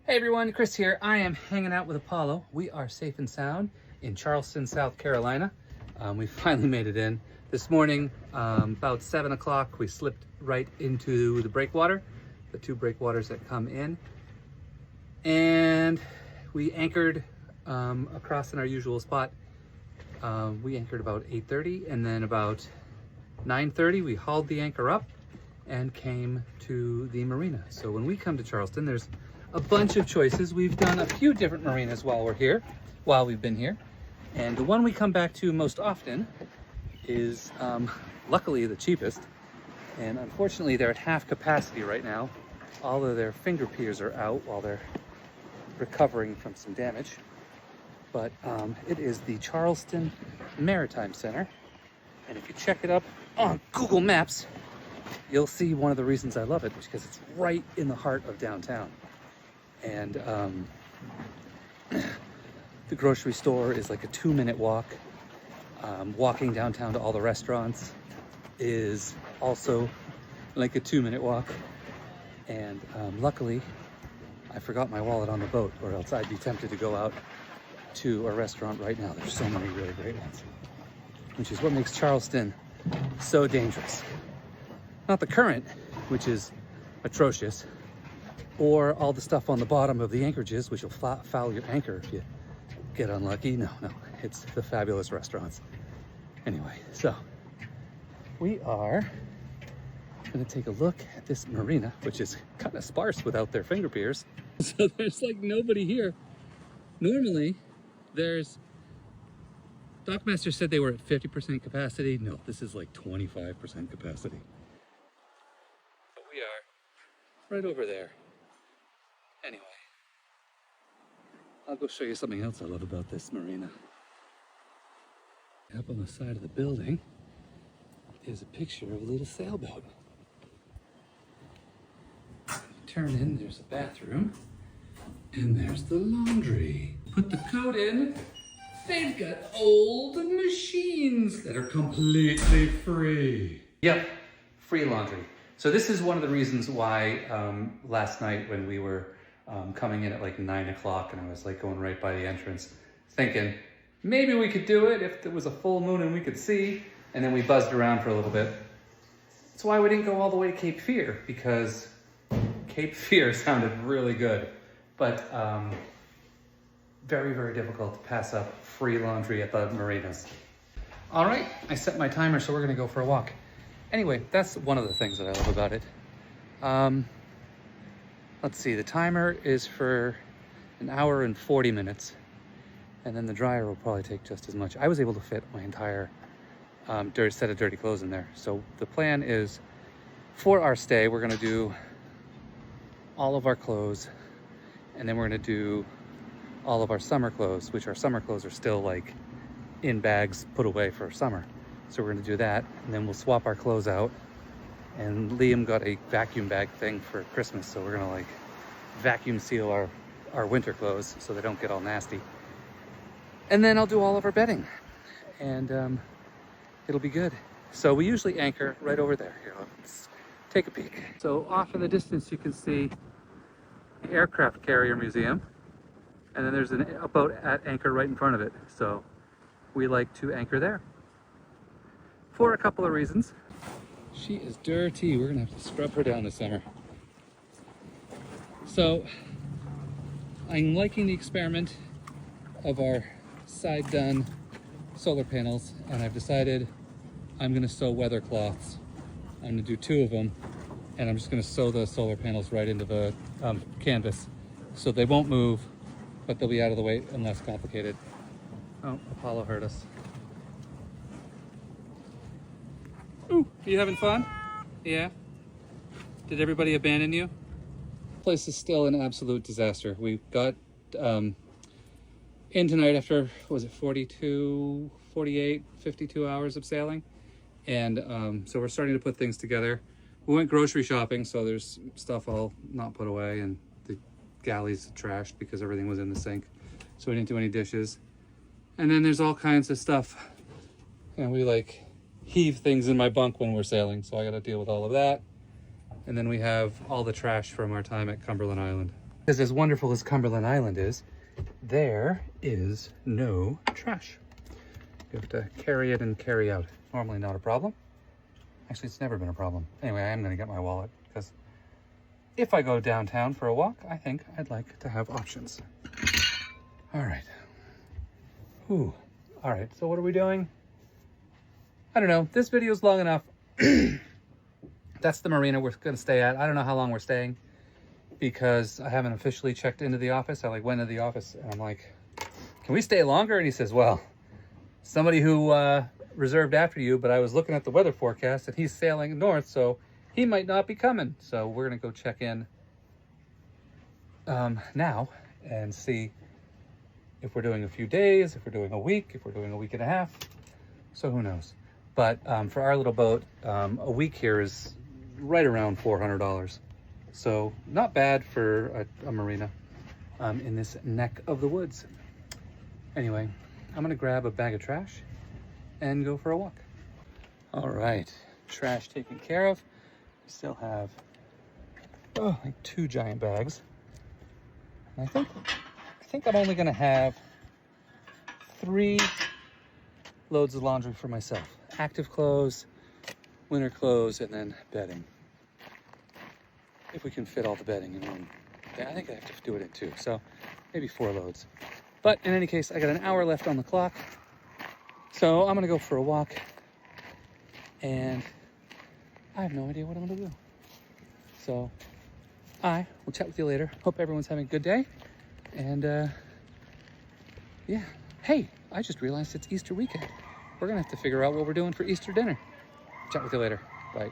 Hey everyone, Chris here. I am hanging out with Apollo. We are safe and sound in Charleston, South Carolina. We finally made it in. This morning, about 7 o'clock, we slipped right into the breakwater, the two breakwaters that come in. And we anchored across in our usual spot. We anchored about 8:30, and then about 9:30, we hauled the anchor up and came to the marina. So when we come to Charleston, there's a bunch of choices. We've done a few different marinas while we've been here. And the one we come back to most often is luckily the cheapest. And unfortunately, they're at half capacity right now. All of their finger piers are out while they're recovering from some damage. But it is the Charleston Maritime Center. And if you check it up on Google Maps, you'll see one of the reasons I love it, because it's right in the heart of downtown. And the grocery store is like a 2-minute walk. Walking downtown to all the restaurants is also like a 2-minute walk. And luckily, I forgot my wallet on the boat, or else I'd be tempted to go out to a restaurant right now. There's so many really great ones, which is what makes Charleston so dangerous. Not the current, which is atrocious, or all the stuff on the bottom of the anchorages, which will foul your anchor if you get unlucky. No, it's the fabulous restaurants. Anyway, so we are gonna take a look at this marina, which is kind of sparse without their finger piers. So there's like nobody here. Normally, Dockmaster said they were at 50% capacity. No, this is like 25% capacity. But we are right over there. Anyway, I'll go show you something else I love about this marina. Up on the side of the building is a picture of a little sailboat. Turn in, there's a bathroom, and there's the laundry. Put the code in. They've got old machines that are completely free. Yep, free laundry. So this is one of the reasons why last night when we were coming in at like 9 o'clock, and I was like going right by the entrance thinking maybe we could do it if there was a full moon and we could see, and then we buzzed around for a little bit. That's why we didn't go all the way to Cape Fear, because Cape Fear sounded really good, but very, very difficult to pass up free laundry at the marinas. All right, I set my timer, so we're gonna go for a walk. Anyway, that's one of the things that I love about it. Let's see, the timer is for 1 hour and 40 minutes, and then the dryer will probably take just as much. I was able to fit my entire set of dirty clothes in there. So the plan is, for our stay, we're gonna do all of our clothes, and then we're gonna do all of our summer clothes, which our summer clothes are still like in bags put away for summer. So we're gonna do that, and then we'll swap our clothes out. And Liam got a vacuum bag thing for Christmas, so we're gonna like vacuum seal our winter clothes so they don't get all nasty. And then I'll do all of our bedding, and it'll be good. So we usually anchor right over there. Here, let's take a peek. So off in the distance you can see the Aircraft Carrier Museum, and then there's a boat at anchor right in front of it. So we like to anchor there for a couple of reasons. She is dirty. We're gonna have to scrub her down this summer. So I'm liking the experiment of our side done solar panels, and I've decided I'm gonna sew weather cloths. I'm gonna do 2 of them, and I'm just gonna sew the solar panels right into the canvas, so they won't move, but they'll be out of the way and less complicated. Oh, Apollo heard us. Ooh, you having fun? Yeah? Did everybody abandon you? The place is still an absolute disaster. We got in tonight after, was it 42, 48, 52 hours of sailing? And so we're starting to put things together. We went grocery shopping, so there's stuff all not put away, and the galley's trashed because everything was in the sink. So we didn't do any dishes. And then there's all kinds of stuff. And we like heave things in my bunk when we're sailing, so I gotta deal with all of that. And then we have all the trash from our time at Cumberland Island. Because as wonderful as Cumberland Island is, there is no trash. You have to carry it and carry out. Normally not a problem. Actually, it's never been a problem. Anyway, I am going to get my wallet because if I go downtown for a walk, I think I'd like to have options. All right. Ooh. All right, so what are we doing? I don't know. This video is long enough. That's the marina we're going to stay at. I don't know how long we're staying because I haven't officially checked into the office. I like went into the office and I'm like, can we stay longer? And he says, well, somebody who reserved after you, but I was looking at the weather forecast and he's sailing north, so he might not be coming. So we're going to go check in now and see if we're doing a few days, if we're doing a week, if we're doing a week and a half. So who knows? But for our little boat, a week here is right around $400. So not bad for a marina in this neck of the woods. Anyway, I'm gonna grab a bag of trash and go for a walk. All right, trash taken care of. We still have, like 2 giant bags. And I think I'm only gonna have 3 loads of laundry for myself. Active clothes, winter clothes, and then bedding. If we can fit all the bedding in one. Yeah, I think I have to do it in 2, so maybe 4 loads. But in any case, I got an hour left on the clock. So I'm gonna go for a walk and I have no idea what I'm gonna do. So I will chat with you later. Hope everyone's having a good day. And yeah, hey, I just realized it's Easter weekend. We're gonna have to figure out what we're doing for Easter dinner. Chat with you later. Bye.